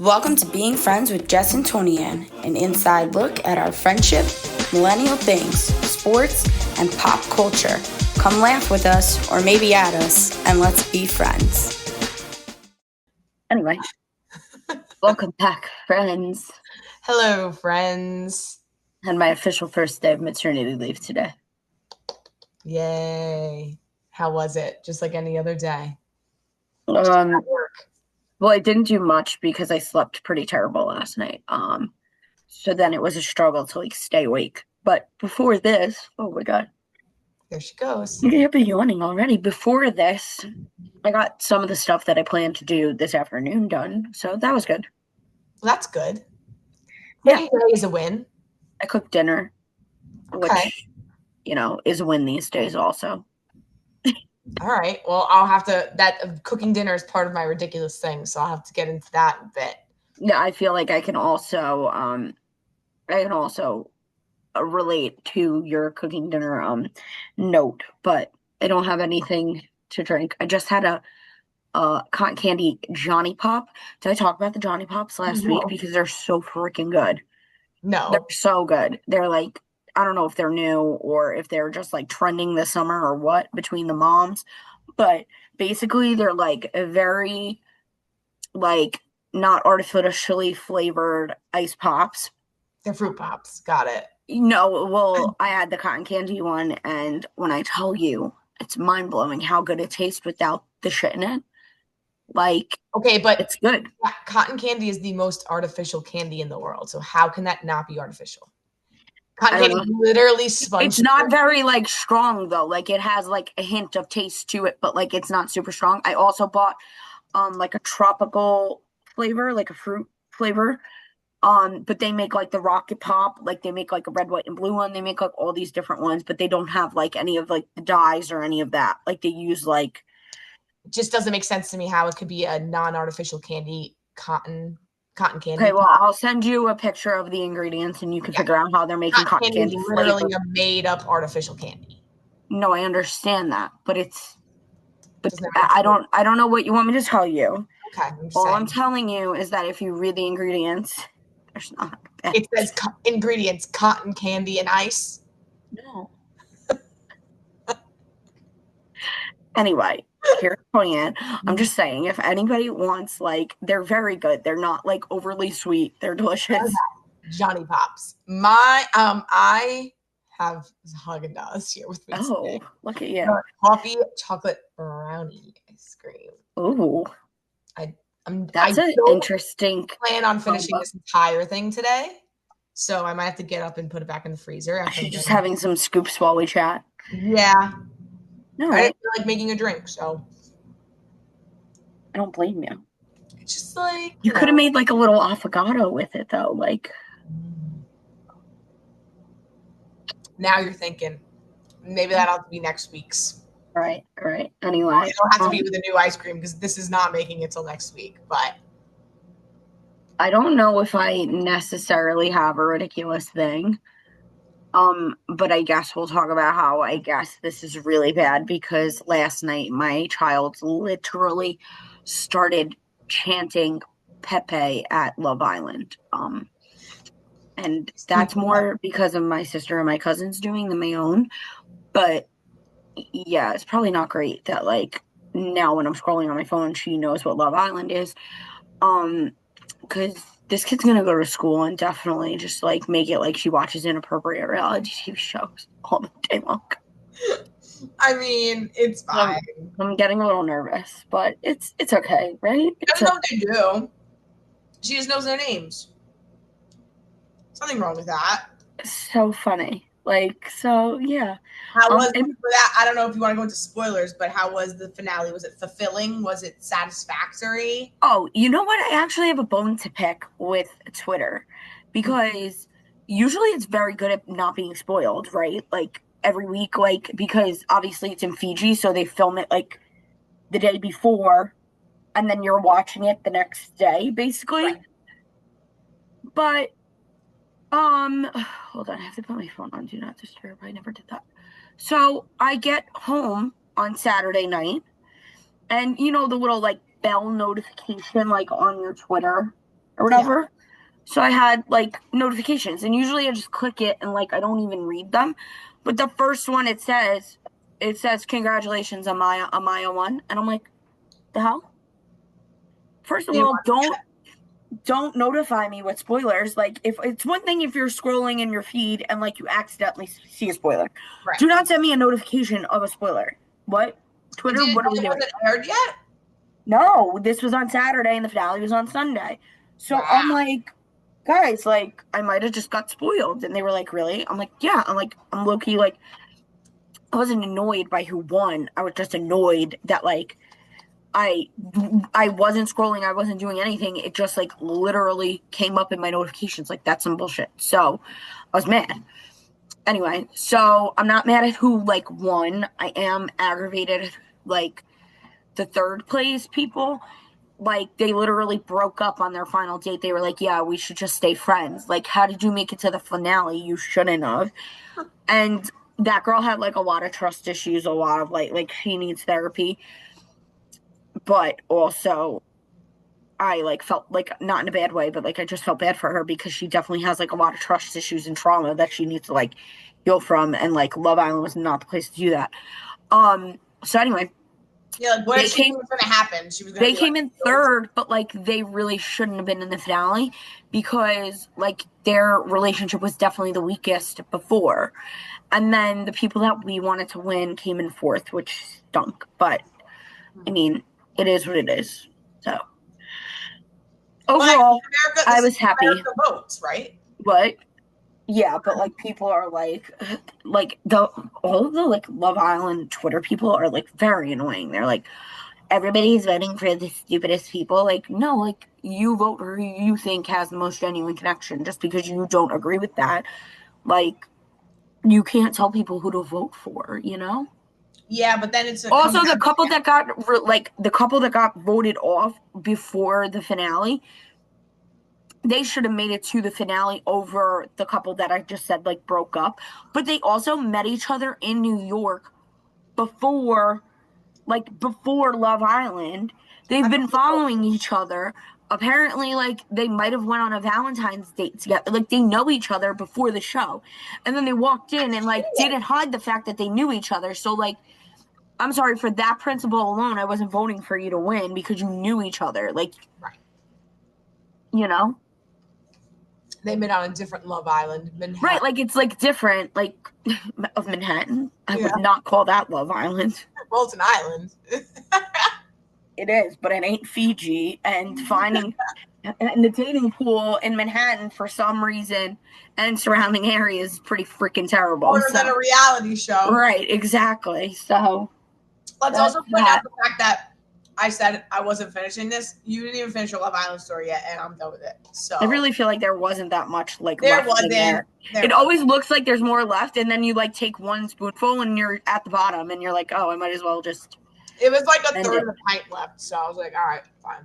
Welcome to Being Friends with Jess and Toni-ann, an inside look at our friendship, millennial things, sports, and pop culture. Come laugh with us, or maybe at us, and let's be friends. Anyway, welcome back, friends. Hello, friends. Had my official first day of maternity leave today. Yay. How was it? Just like any other day? Well, I didn't do much because I slept pretty terrible last night. So then it was a struggle to stay awake. But before this, oh my god. There she goes. You can't be yawning already. Before this, I got some of the stuff that I planned to do this afternoon done. So that was good. Well, that's good. Yeah. Today is a win. I cooked dinner, Okay. which, is a win these days also. All right. Well, I'll have to, cooking dinner is part of my ridiculous thing, so I'll have to get into that a bit. Yeah, I feel like I can also relate to your cooking dinner note, but I don't have anything to drink. I just had a cotton candy Johnny Pop. Did I talk about the Johnny Pops last week? Because they're so freaking good. No. They're so good. They're like, I don't know if they're new or if they're just like trending this summer or what between the moms, but basically they're like a very not artificially flavored ice pops. They're fruit pops. Got it. No, well, I had the cotton candy one, and when I tell you, it's mind-blowing how good it tastes without the shit in it. Okay, but it's good. Cotton candy is the most artificial candy in the world, so how can that not be artificial? Cotton candy is literally sponge. It's not very strong though. It has a hint of taste to it, but it's not super strong. I also bought a tropical flavor, a fruit flavor. But they make the Rocket Pop, they make a red, white, and blue one. They make all these different ones, but they don't have any of the dyes or any of that. They use It just doesn't make sense to me how it could be a non-artificial candy cotton candy. Okay, well, I'll send you a picture of the ingredients, and you can figure out how they're making cotton candy. Literally a made-up artificial candy. No, I understand that, but I don't know what you want me to tell you. Okay, I'm telling you is that if you read the ingredients, there's not. It says ingredients: cotton candy and ice. No. Anyway, here's Toni-ann. I'm just saying, if anybody wants, they're very good. They're not overly sweet. They're delicious. Johnny Pops. I have Haagen-Dazs here with me. Oh, look at you! Coffee chocolate brownie ice cream. Ooh, that's an interesting. Plan on finishing this entire thing today, so I might have to get up and put it back in the freezer. Actually, just having some scoops while we chat. Yeah. No, I didn't feel like making a drink, so I don't blame you. It's just you could have made a little affogato with it though, Now you're thinking maybe that'll be next week's. Right. Anyway, it don't have to be with a new ice cream because this is not making it till next week. But I don't know if I necessarily have a ridiculous thing. But I guess we'll talk about how I guess this is really bad because last night my child literally started chanting Pepe at Love Island. And that's more because of my sister and my cousins doing than my own. But yeah, it's probably not great that now when I'm scrolling on my phone, she knows what Love Island is. Because this kid's gonna go to school and definitely just make it she watches inappropriate reality TV shows all the day long. I mean, it's fine. I'm getting a little nervous, but it's okay, right? I don't know what they do. She just knows their names. There's nothing wrong with that. So funny. So yeah. How was it for that? I don't know if you want to go into spoilers, but how was the finale? Was it fulfilling? Was it satisfactory? Oh, you know what? I actually have a bone to pick with Twitter because usually it's very good at not being spoiled, right? Every week, because obviously it's in Fiji, so they film it the day before, and then you're watching it the next day, basically. Right. But hold on, I have to put my phone on Do Not Disturb. I never did that. So I get home on Saturday night, and the little bell notification on your Twitter or whatever. So I had like notifications, and usually I just click it and like I don't even read them. But the first one it says congratulations on Maya won, and I'm like, the hell? First of all, don't notify me with spoilers. Like, if it's one thing if you're scrolling in your feed and like you accidentally see a spoiler, Right. Do not send me a notification of a spoiler. What? Twitter? What are we doing? Was it aired yet? No, this was on Saturday and the finale was on Sunday. So I'm like, guys, like, I might have just got spoiled. And they were like, really? I'm like, yeah. I'm low-key, like, I wasn't annoyed by who won. I was just annoyed that, like, I wasn't scrolling. I wasn't doing anything. It just, like, literally came up in my notifications. Like, that's some bullshit. So I was mad. Anyway, so I'm not mad at who, like, won. I am aggravated, like, the third place people. Like, they literally broke up on their final date. They were like, yeah, we should just stay friends. Like, how did you make it to the finale? You shouldn't have. And that girl had, like, a lot of trust issues, a lot of, like she needs therapy. But also, I, like, felt, like, not in a bad way, but, like, I just felt bad for her because she definitely has, like, a lot of trust issues and trauma that she needs to, like, heal from. And, like, Love Island was not the place to do that. So anyway. Yeah, like, what did she think was going to happen? They came in third, but, like, they really shouldn't have been in the finale because, like, their relationship was definitely the weakest before. And then the people that we wanted to win came in fourth, which stunk. But, I mean, it is what it is. So, overall, I was happy. America votes, right? What? Yeah, but, like, people are, like all of the, like, Love Island Twitter people are, like, very annoying. They're like, everybody's voting for the stupidest people. Like, no, like, you vote for who you think has the most genuine connection. Just because you don't agree with that, like, you can't tell people who to vote for, you know? Yeah, but then it's also the couple that got voted off before the finale. They should have made it to the finale over the couple that I just said, like, broke up. But they also met each other in New York before Love Island. They've been following each other. Apparently, like, they might have went on a Valentine's date together. Like, they know each other before the show. And then they walked in and, like, didn't hide the fact that they knew each other. So, like, I'm sorry, for that principle alone, I wasn't voting for you to win because you knew each other. Like, right. You know? They met on a different Love Island. Manhattan. Right, like, it's, like, different, like, of Manhattan. I would not call that Love Island. Well, it's an island. It is, but it ain't Fiji. And finding and the dating pool in Manhattan for some reason and surrounding areas is pretty freaking terrible. More than a reality show. Right, exactly. So let's also point out the fact that I said I wasn't finishing this. You didn't even finish your Love Island story yet, and I'm done with it. So I really feel like there wasn't that much, like, there left wasn't. There always looks like there's more left, and then you, like, take one spoonful and you're at the bottom and you're like, oh, I might as well just. It was like a third of the pint left, so I was like, all right, fine.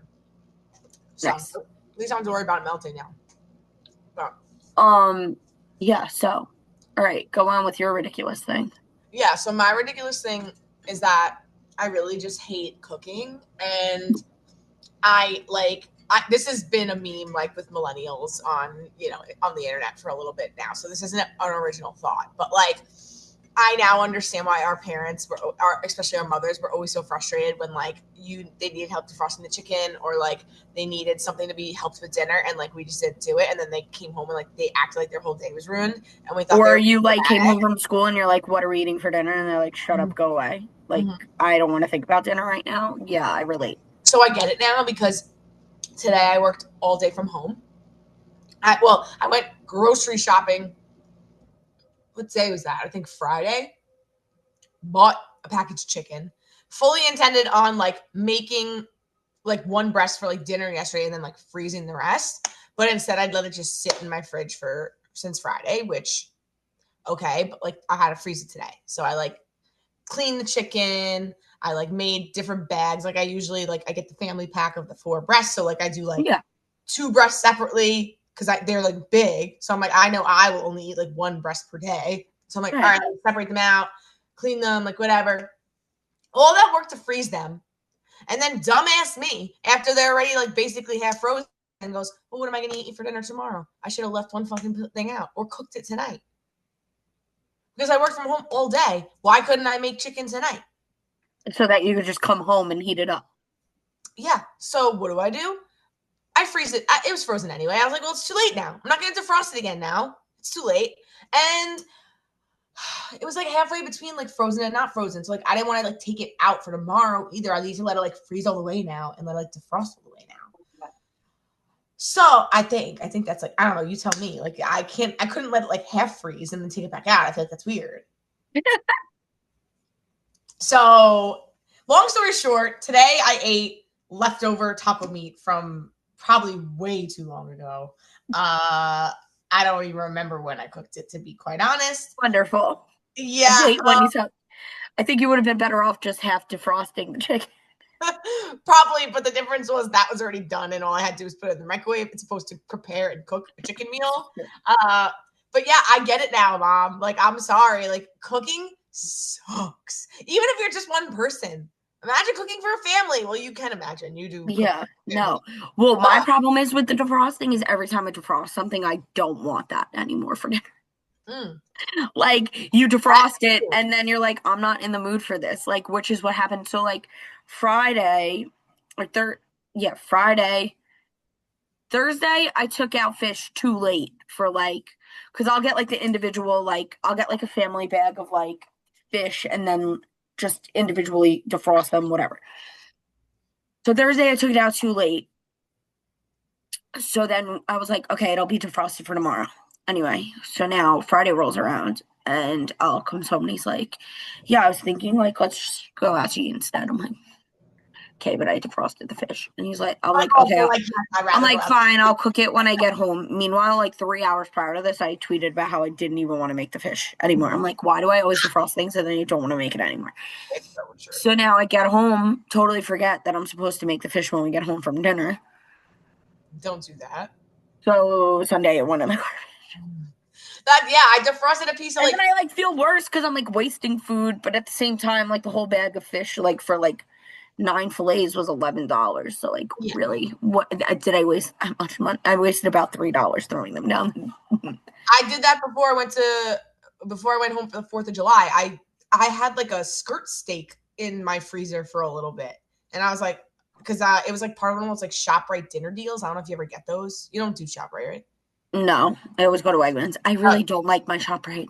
So nice. At least I don't have to worry about it melting now. But. Yeah, so all right, go on with your ridiculous thing. Yeah, so my ridiculous thing is that I really just hate cooking, and this has been a meme, like, with millennials on the internet for a little bit now. So this isn't an original thought, but, like, I now understand why our parents especially our mothers, were always so frustrated when, like, they needed help defrosting the chicken, or, like, they needed something to be helped with dinner, and, like, we just didn't do it, and then they came home and, like, they acted like their whole day was ruined, and we thought. Or you, like, came home from school and you're like, what are we eating for dinner? And they're like, shut up, go away. Like, I don't want to think about dinner right now. Yeah, I relate. So I get it now, because today I worked all day from home. I went grocery shopping. What day was that? I think Friday. Bought a package of chicken. Fully intended on, like, making, like, one breast for, like, dinner yesterday and then, like, freezing the rest. But instead I'd let it just sit in my fridge since Friday, which, okay, but, like, I had to freeze it today. So I, like, cleaned the chicken. I, like, made different bags. Like, I usually, like, I get the family pack of the 4 breasts. So, like, I do, like, 2 breasts separately because they're, like, big. So I'm like, I know I will only eat, like, 1 breast per day. So I'm like, all right, separate them out, clean them, like, whatever. All that work to freeze them. And then dumbass me, after they're already, like, basically half frozen, and goes, well, what am I going to eat for dinner tomorrow? I should have left one fucking thing out or cooked it tonight. Because I worked from home all day. Why couldn't I make chicken tonight? So that you could just come home and heat it up. Yeah. So what do? I freeze it. It was frozen anyway. I was like, well, it's too late now. I'm not going to defrost it again now. It's too late. And it was like halfway between like frozen and not frozen. So like I didn't want to like take it out for tomorrow either. I need to let it like freeze all the way now and let it like defrost all the way now. So I think that's like, I don't know, you tell me. Like I couldn't let it like half freeze and then take it back out. I feel like that's weird. So long story short, today I ate leftover taco meat from probably way too long ago. I don't even remember when I cooked it, to be quite honest. Wonderful. Yeah. I think you would have been better off just half defrosting the chicken. Probably, but the difference was that was already done and all I had to do was put it in the microwave. It's supposed to prepare and cook a chicken meal. But yeah, I get it now, Mom. Like, I'm sorry. Like, cooking sucks. Even if you're just one person. Imagine cooking for a family. Well, you can imagine. You do. Yeah, no. Well, my problem is with the defrosting is every time I defrost something, I don't want that anymore for dinner. Like, you defrost it, and then you're like, I'm not in the mood for this. Like, which is what happened. So, like, Thursday, I took out fish too late for, like, because I'll get, like, the individual, like, I'll get, like, a family bag of, like, fish, and then just individually defrost them, whatever. So Thursday, I took it out too late. So then I was like, okay, it'll be defrosted for tomorrow. Anyway, so now Friday rolls around and Al comes home and he's like, yeah, I was thinking, like, let's just go out to eat instead. I'm like, okay, but I defrosted the fish. And he's like, I'm like, okay. I'm like, fine, I'll cook it when I get home. Meanwhile, like 3 hours prior to this, I tweeted about how I didn't even want to make the fish anymore. I'm like, why do I always defrost things and then you don't want to make it anymore? So now I get home, totally forget that I'm supposed to make the fish when we get home from dinner. Don't do that. So Sunday it went in the garbage. I defrosted a piece of, like, and then I like feel worse because I'm like wasting food, but at the same time, like the whole bag of fish, like for like 9 fillets was $11. So like, really, what did I waste that much money? I wasted about $3 throwing them down. I did that before I went home for the 4th of July. I had like a skirt steak in my freezer for a little bit, and I was like, because it was like part of one of those like ShopRite dinner deals. I don't know if you ever get those. You don't do ShopRite, right? No, I always go to Wegmans. I really don't like my ShopRite.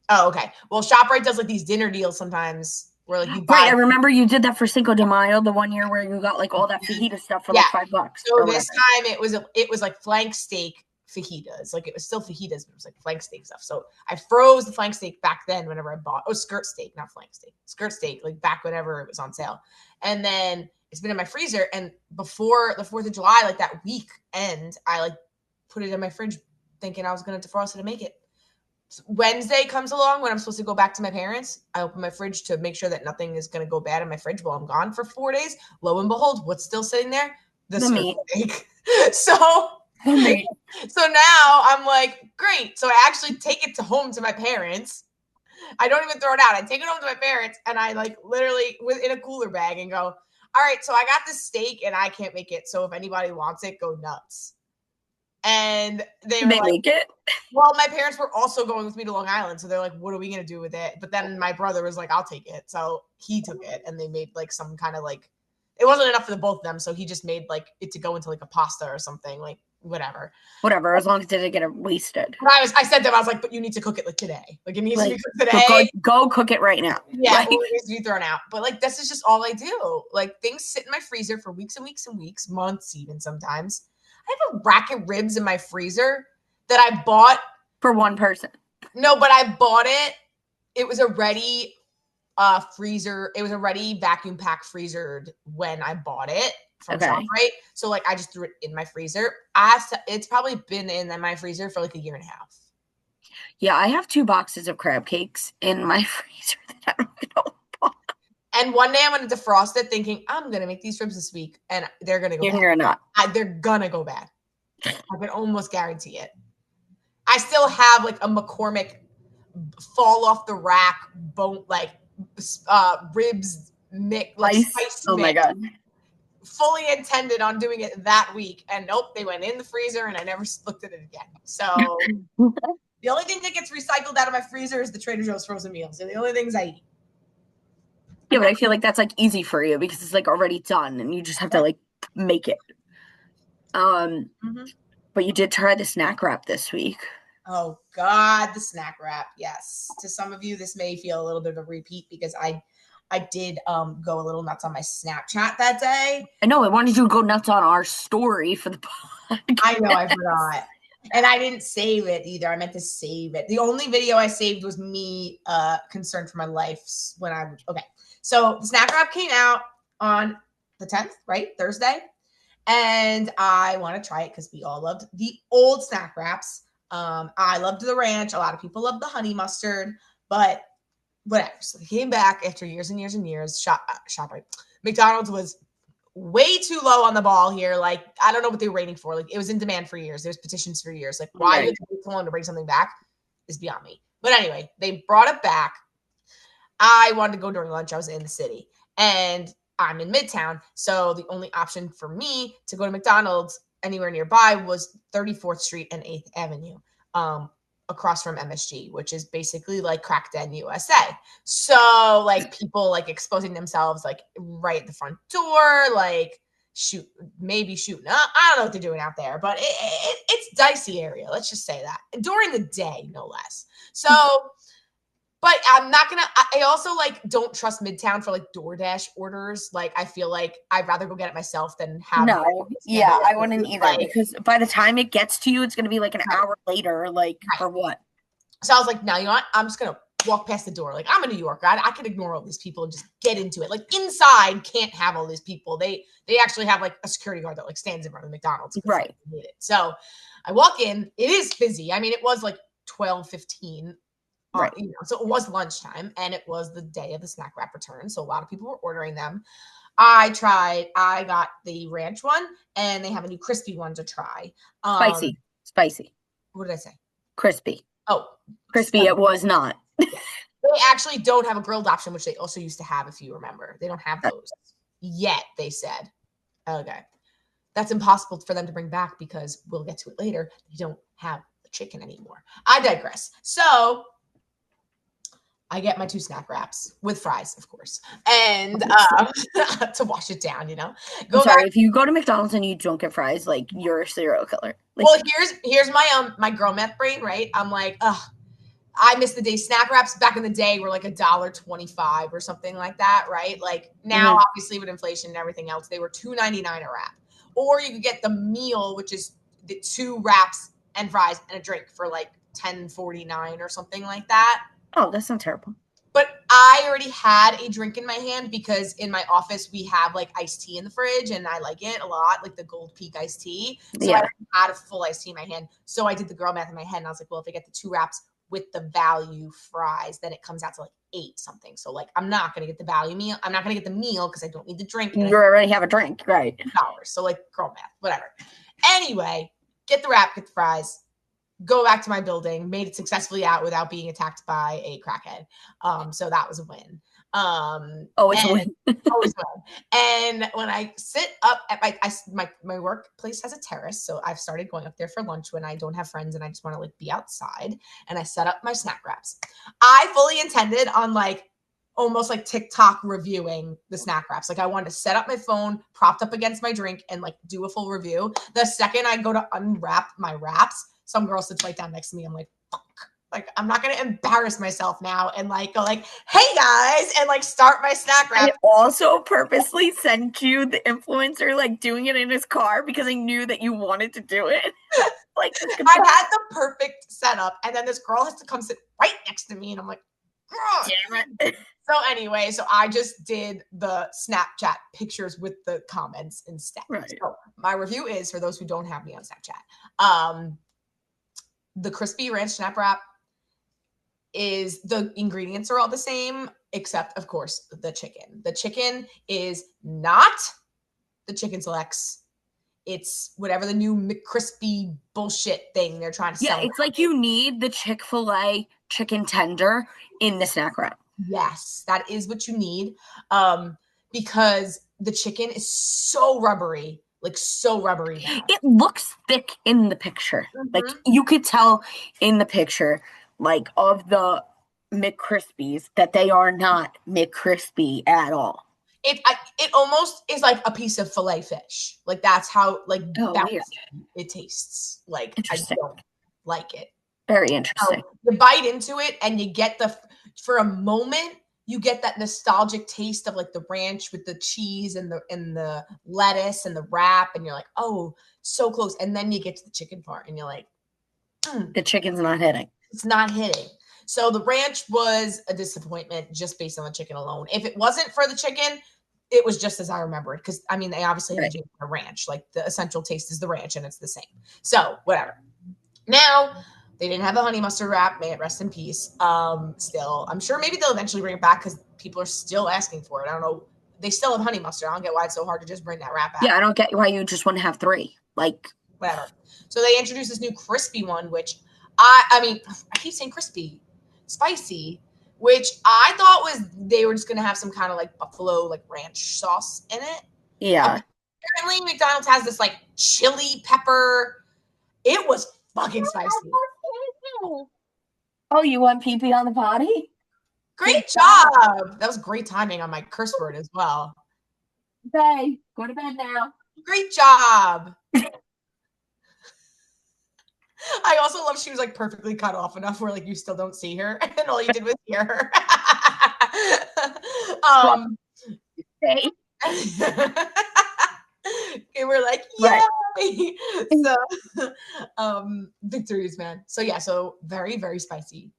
Oh, okay. Well, ShopRite does like these dinner deals sometimes where like you buy. Right, I remember you did that for Cinco de Mayo, the one year where you got like all that fajita stuff for like $5. So this time it was like flank steak fajitas. Like it was still fajitas, but it was like flank steak stuff. So I froze the flank steak back then whenever I bought. Oh, skirt steak, not flank steak. Skirt steak, like back whenever it was on sale. And then it's been in my freezer. And before the 4th of July, like that weekend, I like put it in my fridge thinking I was going to defrost it and make it. Wednesday comes along when I'm supposed to go back to my parents. I open my fridge to make sure that nothing is going to go bad in my fridge while I'm gone for 4 days. Lo and behold, what's still sitting there? The meat. Steak. So now I'm like, great. So I actually take it home to my parents. I don't even throw it out. I take it home to my parents and I like literally in a cooler bag and go, all right, so I got this steak and I can't make it. So if anybody wants it, go nuts. And they were like, well, my parents were also going with me to Long Island. So they're like, what are we going to do with it? But then my brother was like, I'll take it. So he took it and they made like some kind of like, it wasn't enough for the both of them. So he just made like it to go into like a pasta or something, like whatever. As long as it didn't get wasted. I said to them, I was like, but you need to cook it like today. Like it needs to be cooked today. Go cook it right now. Yeah, or it needs to be thrown out. But like, this is just all I do. Like things sit in my freezer for weeks and weeks and weeks, months even sometimes. I have a rack of ribs in my freezer that I bought. For one person. No, but I bought it. It was already freezer. It was already vacuum pack freezered when I bought it from ShopRite. So like I just threw it in my freezer. It's probably been in my freezer for like a year and a half. Yeah, I have 2 boxes of crab cakes in my freezer that I don't know. And one day I'm going to defrost it thinking, I'm going to make these ribs this week. And they're going to go bad. You're not. They're going to go bad. I can almost guarantee it. I still have like a McCormick fall off the rack bone, like ribs mix, like spice mix my God. fully intended on doing it that week, and nope, they went in the freezer and I never looked at it again. So the only thing that gets recycled out of my freezer is the Trader Joe's frozen meals. They're the only things I eat. Yeah, but I feel like that's like easy for you because it's like already done and you just have to like make it. But you did try the snack wrap this week. Oh God, the snack wrap. Yes. To some of you, this may feel a little bit of a repeat because I did go a little nuts on my Snapchat that day. I know. I wanted you to go nuts on our story for the podcast. I know, I forgot. And I didn't save it either. I meant to save it. The only video I saved was me concerned for my life when okay. So the snack wrap came out on the 10th, right? Thursday. And I want to try it because we all loved the old snack wraps. I loved the ranch. A lot of people loved the honey mustard, but whatever. So they came back after years and years and years. Shopping. McDonald's was way too low on the ball here. Like, I don't know what they were waiting for. Like, it was in demand for years. There's petitions for years. Like, why you take so long to bring something back is beyond me. But anyway, they brought it back. I wanted to go during lunch. I was in the city. And I'm in Midtown. So the only option for me to go to McDonald's anywhere nearby was 34th Street and 8th Avenue, across from MSG, which is basically like crack den USA. So like people like exposing themselves like right at the front door, like maybe shooting up. I don't know what they're doing out there, but it's dicey area. Let's just say that during the day, no less. So, but I'm not going to, I also like don't trust Midtown for like DoorDash orders. Like, I feel like I'd rather go get it myself than have. No, yeah, I wouldn't either because by the time it gets to you, it's going to be like an hour later, like for what? So I was like, no, you know what? I'm just going to walk past the door. Like, I'm a New Yorker. I can ignore all these people and just get into it. Like, inside can't have all these people. They actually have like a security guard that like stands in front of the McDonald's. Right. So I walk in. It is busy. I mean, it was like 12:15. Right. So it was lunchtime and it was the day of the snack wrap return. So a lot of people were ordering them. I got the ranch one and they have a new crispy one to try. Spicy. What did I say? Crispy. Oh, crispy. It was not. They actually don't have a grilled option, which they also used to have, if you remember. They don't have those yet, they said. Okay. That's impossible for them to bring back because we'll get to it later. They don't have the chicken anymore. I digress. So I get my 2 snack wraps with fries, of course, and to wash it down, you know. If you go to McDonald's and you don't get fries, like you're a serial killer. Like, well, here's my girl math brain, right? I'm like, I miss the day snack wraps back in the day were like $1.25 or something like that, right? Like now, obviously with inflation and everything else, they were $2.99 a wrap, or you could get the meal, which is the 2 wraps and fries and a drink for like $10.49 or something like that. Oh, that's not terrible. But I already had a drink in my hand because in my office we have like iced tea in the fridge and I like it a lot, like the Gold Peak iced tea. So I had a full iced tea in my hand. So I did the girl math in my head and I was like, well, if I get the 2 wraps with the value fries, then it comes out to like 8 something. So like I'm not gonna get the value meal. I'm not gonna get the meal because I don't need the drink. You already have a drink, right? $2. So like girl math, whatever. Anyway, get the wrap, get the fries. Go back to my building, made it successfully out without being attacked by a crackhead. So that was a win. Always a win. Always win. And when I sit up at my workplace has a terrace, so I've started going up there for lunch when I don't have friends and I just want to like be outside. And I set up my snack wraps. I fully intended on like almost like TikTok reviewing the snack wraps. Like I wanted to set up my phone propped up against my drink and like do a full review. The second I go to unwrap my wraps, some girl sits right down next to me. I'm like, fuck. Like, I'm not going to embarrass myself now and like go like, hey guys, and like start my snack wrap. I also purposely sent you the influencer like doing it in his car because I knew that you wanted to do it. Like, I had the perfect setup and then this girl has to come sit right next to me and I'm like, damn it. So anyway, so I just did the Snapchat pictures with the comments instead. Right. So my review is, for those who don't have me on Snapchat, the crispy ranch snap wrap is, the ingredients are all the same, except of course the chicken. The chicken is not the Chicken Selects. It's whatever the new McCrispy bullshit thing they're trying to sell. Yeah, it's like you need the Chick-fil-A chicken tender in the snack wrap. Yes, that is what you need. Because the chicken is so rubbery, like so rubbery now. It looks thick in the picture. Like you could tell in the picture, like of the McCrispies, that they are not McCrispy at all. It almost is like a piece of filet fish. Like that's how Weird. it tastes. Like I Interesting. don't like it. Very interesting. So you bite into it and you get for a moment you get that nostalgic taste of like the ranch with the cheese and the lettuce and the wrap, and you're like, oh, so close. And then you get to the chicken part and you're like, the chicken's not hitting. It's not hitting. So the ranch was a disappointment just based on the chicken alone. If it wasn't for the chicken, it was just as I remembered, because I mean they obviously had to do a ranch. Like the essential taste is the ranch, and it's the same. So whatever. Now they didn't have a honey mustard wrap. May it rest in peace. Still, I'm sure maybe they'll eventually bring it back because people are still asking for it. I don't know. They still have honey mustard. I don't get why it's so hard to just bring that wrap back. Yeah, I don't get why you just want to have 3. Like whatever. So they introduced this new crispy one, which I mean I keep saying crispy, spicy, which I thought was they were just gonna have some kind of like buffalo like ranch sauce in it. Yeah. Apparently McDonald's has this like chili pepper. It was fucking spicy. Oh, you want pee-pee on the potty? Great job. That was great timing on my curse word as well. Okay, go to bed now. Great job. I also love she was like perfectly cut off enough where like you still don't see her and all you did was hear her. Okay. And we're like, yay! So victories, man. So yeah, so very, very spicy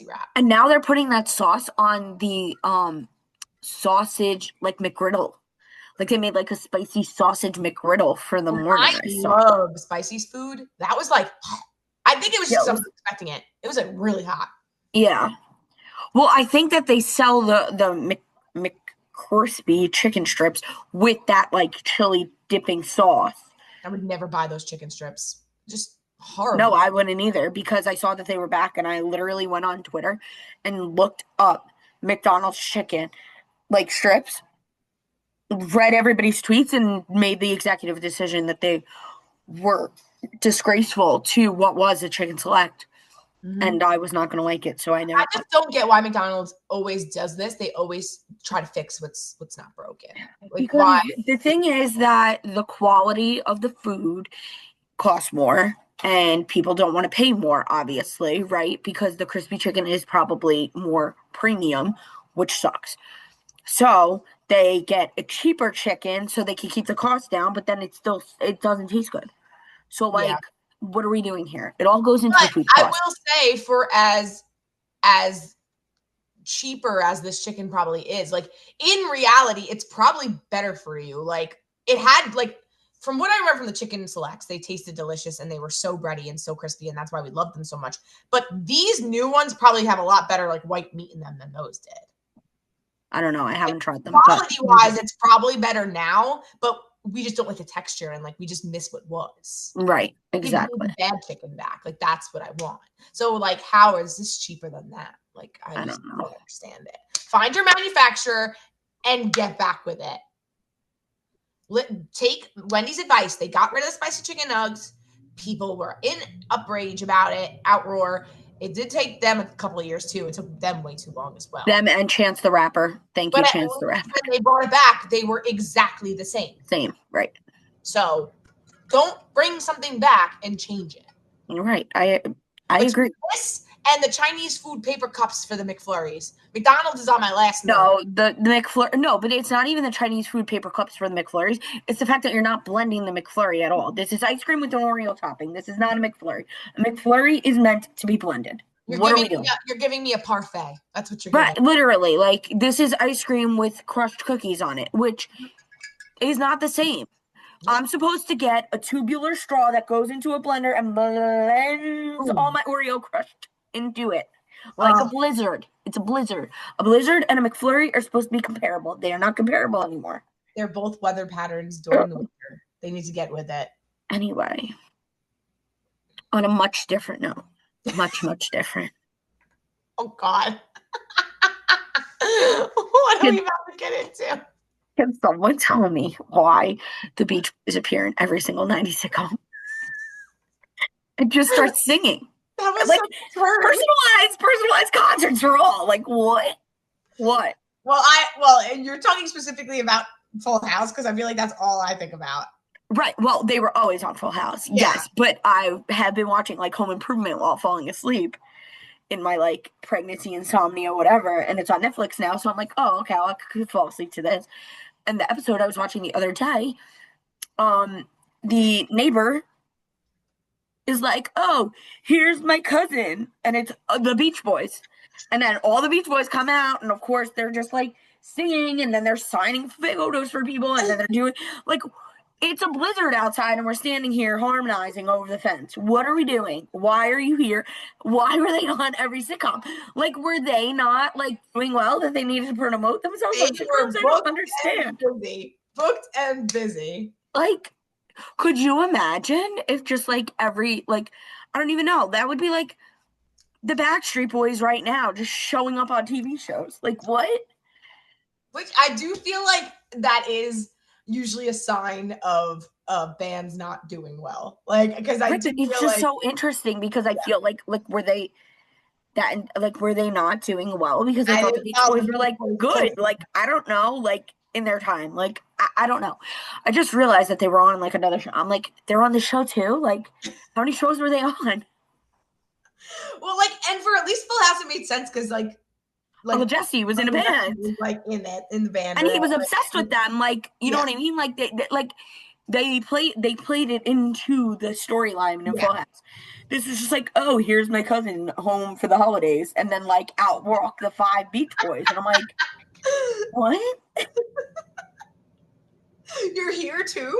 wrap. And now they're putting that sauce on the sausage like McGriddle. Like they made like a spicy sausage McGriddle for the morning. I love spicy food. That was like, I think it was just I was expecting it. It was like really hot. Yeah. Well, I think that they sell the McCrispy chicken strips with that like chili dipping sauce. I would never buy those chicken strips. Just horrible. No, I wouldn't either, because I saw that they were back and I literally went on Twitter and looked up McDonald's chicken like strips, read everybody's tweets, and made the executive decision that they were disgraceful to what was a chicken select. And I was not going to like it, so I just don't get why McDonald's always does this. They always try to fix what's not broken. Like, because why? The thing is that the quality of the food costs more, and people don't want to pay more, obviously, right? Because the crispy chicken is probably more premium, which sucks. So they get a cheaper chicken so they can keep the cost down, but then it doesn't taste good. So like, what are we doing here? It all goes into the food cost. I will say, for as cheaper as this chicken probably is, like in reality, it's probably better for you. Like it had like, from what I remember from the chicken selects, they tasted delicious and they were so bready and so crispy, and that's why we loved them so much. But these new ones probably have a lot better like white meat in them than those did. I don't know. I haven't tried them. Quality-wise, it's probably better now, but we just don't like the texture, and like we just miss what was. Right. Exactly. Bad chicken back. Like that's what I want. So like, how is this cheaper than that? Like I just don't understand it. Find your manufacturer and get back with it. Take Wendy's advice. They got rid of the spicy chicken nugs. People were in outrage about it, outroar. It did take them a couple of years too. It took them way too long as well. Them and Chance the Rapper. Thank you, Chance the Rapper. When they brought it back, they were exactly the same. Same, right. So don't bring something back and change it. You're right. I agree. This and the Chinese food paper cups for the McFlurries. McDonald's is on my last note. No, the McFlurry. No, but it's not even the Chinese food paper cups for the McFlurries. It's the fact that you're not blending the McFlurry at all. This is ice cream with an Oreo topping. This is not a McFlurry. A McFlurry is meant to be blended. What are we doing? You're giving me a parfait. That's what you're doing. Right, literally. Like, this is ice cream with crushed cookies on it, which is not the same. I'm supposed to get a tubular straw that goes into a blender and blends all my Oreo crushed into it. Like a blizzard. It's a blizzard. A blizzard and a McFlurry are supposed to be comparable. They are not comparable anymore. They're both weather patterns during the winter. They need to get with it. Anyway, on a much different note. Much, much different. Oh, God. What are we about to get into? Can someone tell me why the Beach Boys appear in every single 90s sitcom and just start singing? That was Like, so turn. personalized concerts for all. Like, what? What? Well, and you're talking specifically about Full House because I feel like that's all I think about. Right. Well, they were always on Full House. Yeah. Yes. But I have been watching like Home Improvement while falling asleep in my like pregnancy, insomnia, whatever. And it's on Netflix now. So I'm like, oh, okay, I could fall asleep to this. And the episode I was watching the other day, the neighbor is like, oh, here's my cousin. And it's the Beach Boys. And then all the Beach Boys come out. And of course, they're just like singing. And then they're signing photos for people. And then they're doing like, it's a blizzard outside and we're standing here harmonizing over the fence. What are we doing? Why are you here? Why were they on every sitcom? Like, were they not like doing well that they needed to promote themselves on sitcoms? I don't understand. Booked and busy. Like, could you imagine if just like every, like, I don't even know, that would be like the Backstreet Boys right now, just showing up on TV shows. Like, what? Which I do feel like that is usually a sign of bands not doing well. Like, because I do It's feel just like so interesting because I feel like were they were they not doing well? Because I thought the Beach Boys were like good. Like, I don't know, like in their time. Like, I don't know. I just realized that they were on like another show. I'm like, they're on the show too? Like, how many shows were they on? Well, like, and for at least Full House, it made sense because Well, Jesse was in a band. Was, like in the band, and he was obsessed with them. Like, you know what I mean? Like they played it into the storyline in Full House. This was just like, oh, here's my cousin home for the holidays, and then like outwalk the 5 Beach Boys, and I'm like, what? You're here too?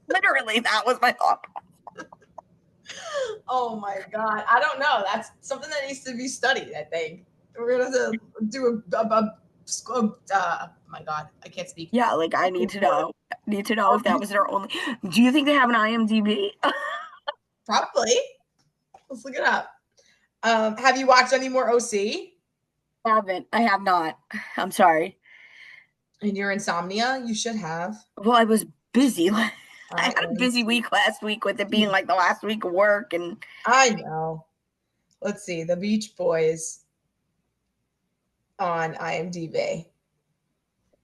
Literally, that was my thought. Oh my god, I don't know. That's something that needs to be studied. I think we're gonna have to do my god, I can't speak. Yeah, like I need to know if that was their only. Do you think they have an IMDb? Probably. Let's look it up. Have you watched any more OC? I have not. I'm sorry. In your insomnia, you should have. Well, I was busy. I had a busy week last week with it being like the last week of work, and I know. Let's see, the Beach Boys on IMDb.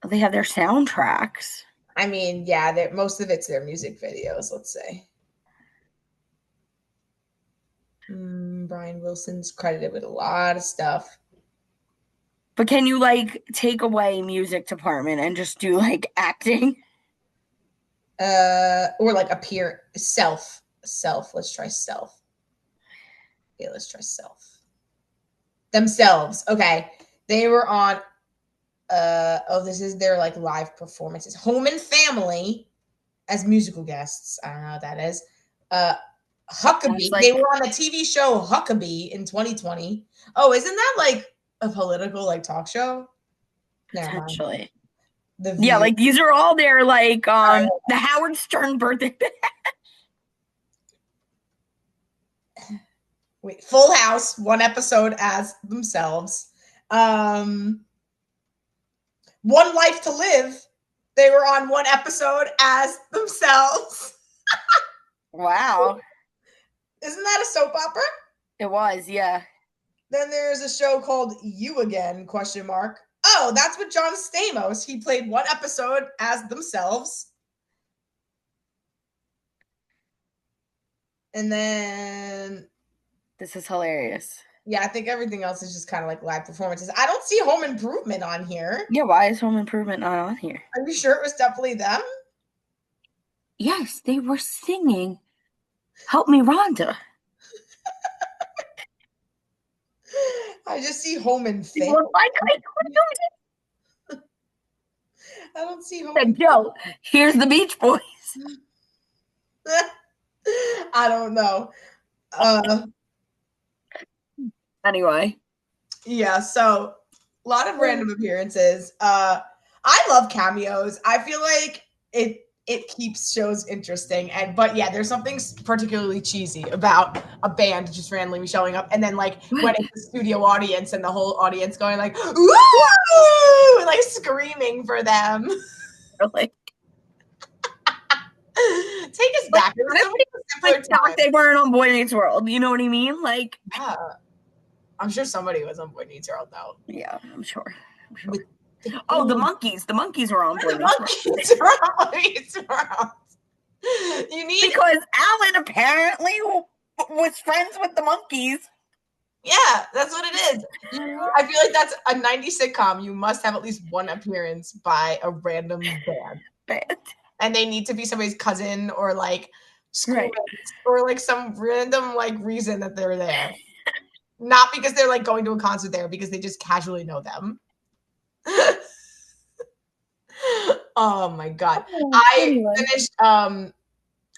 They have their soundtracks. I mean, yeah, most of it's their music videos, let's say. Brian Wilson's credited with a lot of stuff. But can you like take away music department and just do like acting? Or like appear self. Let's try self. Yeah, let's try self. Themselves. Okay. They were on this is their like live performances. Home and Family as musical guests. I don't know what that is. Huckabee. They were on the TV show Huckabee in 2020. Oh, isn't that like a political like talk show? Potentially. Yeah, like these are all their like the Howard Stern birthday. Wait, Full House, 1 episode as themselves. One Life to Live, they were on 1 episode as themselves. Wow. Isn't that a soap opera? It was, yeah. Then there's a show called You Again, ? Oh, that's with John Stamos. He played 1 episode as themselves. And then... This is hilarious. Yeah, I think everything else is just kind of like live performances. I don't see Home Improvement on here. Yeah, why is Home Improvement not on here? Are you sure it was definitely them? Yes, they were singing Help Me, Rhonda. I just see Home and Family. I don't see Home and Joe, here's the Beach Boys. I don't know. Anyway. Yeah, so a lot of random appearances. I love cameos. I feel like it keeps shows interesting. But yeah, there's something particularly cheesy about a band just randomly showing up and then like when it's the studio audience and the whole audience going like, "Ooh!" and like screaming for them. Like, take us back. There was so many simpler times. they weren't on Boy Meets World. You know what I mean? Like, Yeah. I'm sure somebody was on Boy Meets World though. Yeah, I'm sure. The monkeys. The monkeys were on Boy The Meets monkeys were on Boy Meets World. Because Alan apparently was friends with the monkeys. Yeah, that's what it is. I feel like that's a 90s sitcom. You must have at least one appearance by a random band. And they need to be somebody's cousin or like schoolmates or like some random like reason that they're there. Not because they're like going to a concert there, because they just casually know them. Oh my God.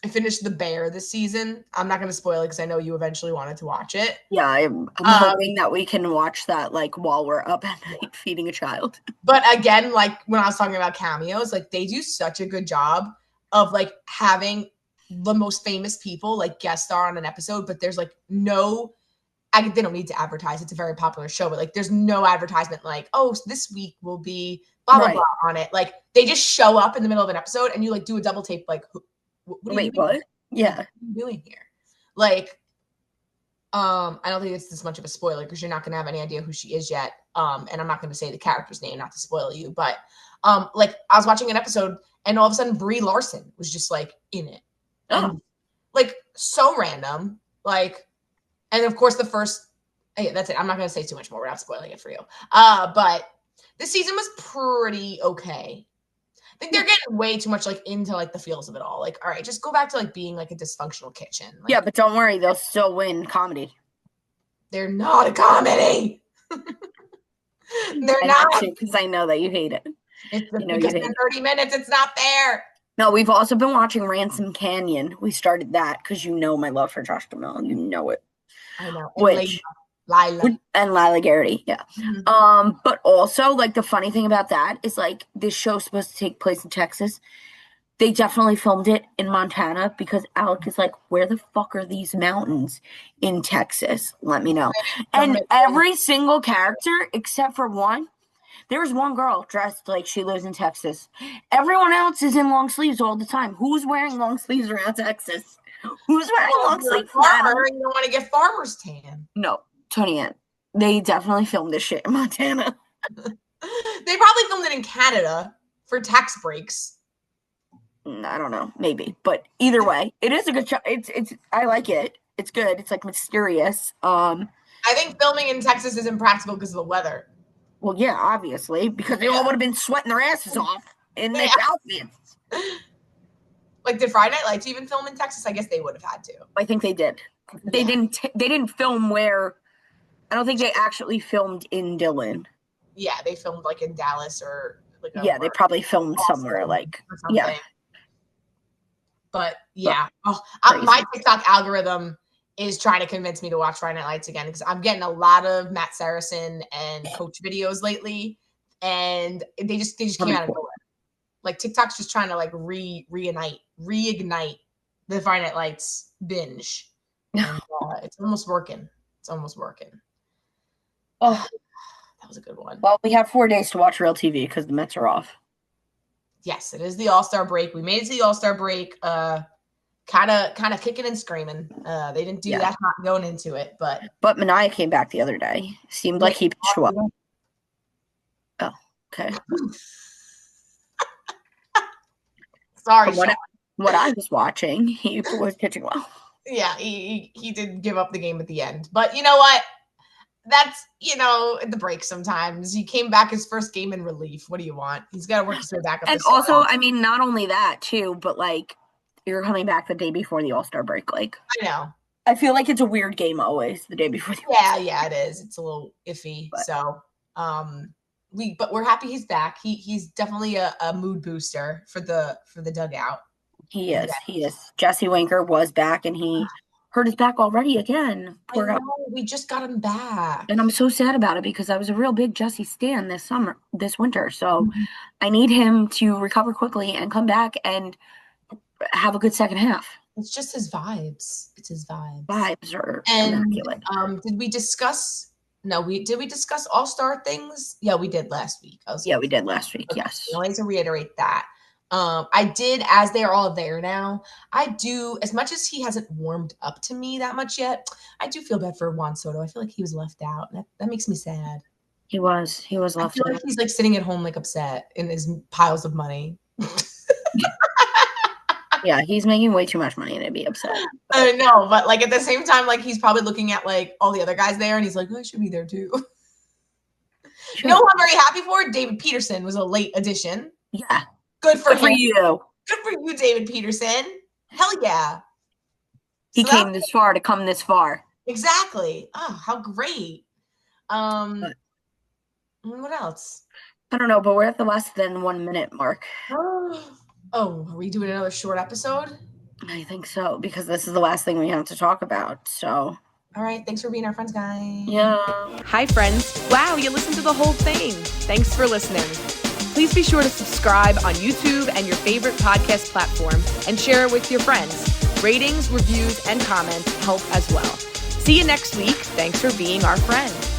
I finished The Bear this season. I'm not going to spoil it because I know you eventually wanted to watch it. Yeah, I'm hoping that we can watch that like while we're up at night feeding a child. But again, like when I was talking about cameos, like they do such a good job of like having the most famous people like guest star on an episode, but there's like they don't need to advertise. It's a very popular show, but like there's no advertisement like, oh, this week will be blah, blah, blah on it. Like they just show up in the middle of an episode and you like do a double tape like, what are you doing here? Yeah. What are you doing here? Like, I don't think it's this much of a spoiler because you're not going to have any idea who she is yet. And I'm not going to say the character's name, not to spoil you, but like I was watching an episode and all of a sudden Brie Larson was just like in it. And, like so random. Like, and of course that's it. I'm not going to say too much more. We're not spoiling it for you. But this season was pretty okay. I think they're getting way too much like into like the feels of it all. Like, all right, just go back to like being like a dysfunctional kitchen. Like, yeah, but don't worry, they'll still win comedy. They're not a comedy. They're not. Because I know that you hate it. Because in 30 minutes, it's not there. No, we've also been watching Ransom Canyon. We started that because you know my love for Josh Duhamel. You know it. I know. And Lila Garrity, yeah. Mm-hmm. But also, like, the funny thing about that is, like, this show's supposed to take place in Texas. They definitely filmed it in Montana because Alec is like, where the fuck are these mountains in Texas? Let me know. And every single character, except for one, there's one girl dressed like she lives in Texas. Everyone else is in long sleeves all the time. Who's wearing long sleeves around Texas? Who's wearing long sleeves? You don't want to get farmer's tan. No. Toni-ann, they definitely filmed this shit in Montana. They probably filmed it in Canada for tax breaks. I don't know, maybe, but either way, it is a good show. It's I like it. It's good. It's like mysterious. I think filming in Texas is impractical because of the weather. Well, yeah, obviously, because they all would have been sweating their asses off in their outfits. Like, did Friday Night Lights even film in Texas? I guess they would have had to. I think they did. They didn't film where. I don't think they actually filmed in Dillon. Yeah, they filmed like in Dallas or like. They probably filmed somewhere like yeah. But yeah, my TikTok algorithm is trying to convince me to watch Friday Night Lights again because I'm getting a lot of Matt Saracen and Coach videos lately, and they just came out of nowhere. Like TikTok's just trying to like reignite the Friday Night Lights binge. And, it's almost working. Oh, that was a good one. Well, we have 4 days to watch real TV because the Mets are off. Yes, it is the All-Star break. We made it to the All-Star break, kind of kicking and screaming. They didn't do that hot going into it, but Mania came back the other day. Seemed like he pitched well. Oh, okay. Sorry, what I was watching, he was pitching well. Yeah, he did give up the game at the end, but you know what? That's, the break sometimes. He came back his first game in relief. What do you want? He's got to work his way back up. And also, I mean, not only that, too, but, like, you're coming back the day before the All-Star break. Like, I know. I feel like it's a weird game always, the day before the All-Star. Yeah, it is. It's a little iffy. But, so, but we're happy he's back. He's definitely a mood booster for the dugout. He is. Jesse Winker was back, and he hurt his back already again. Poor guy. We just got him back. And I'm so sad about it because I was a real big Jesse stan this winter. So I need him to recover quickly and come back and have a good second half. It's just his vibes. It's his vibes. Vibes are immaculate. Did we discuss All-Star things? Yeah, we did last week. We did last week, yes. I wanted to reiterate that. I did, as they are all there now, I do, as much as he hasn't warmed up to me that much yet, I do feel bad for Juan Soto. I feel like he was left out. That makes me sad. He was I left feel out. like he's like sitting at home, like upset in his piles of money. Yeah, he's making way too much money to be upset. I know, but like at the same time, like he's probably looking at like all the other guys there and he's like, oh, I should be there too. Sure. You know who I'm very happy for? David Peterson was a late addition. Yeah. Good for him. you. Good for you, David Peterson. Hell yeah. He came this far to come this far. Exactly. Oh, how great. What else? I don't know, but we're at the less than 1 minute mark. Oh, are we doing another short episode? I think so, because this is the last thing we have to talk about. So, all right. Thanks for being our friends, guys. Yeah. Hi, friends. Wow, you listened to the whole thing. Thanks for listening. Please be sure to subscribe on YouTube and your favorite podcast platform and share it with your friends. Ratings, reviews, and comments help as well. See you next week. Thanks for being our friend.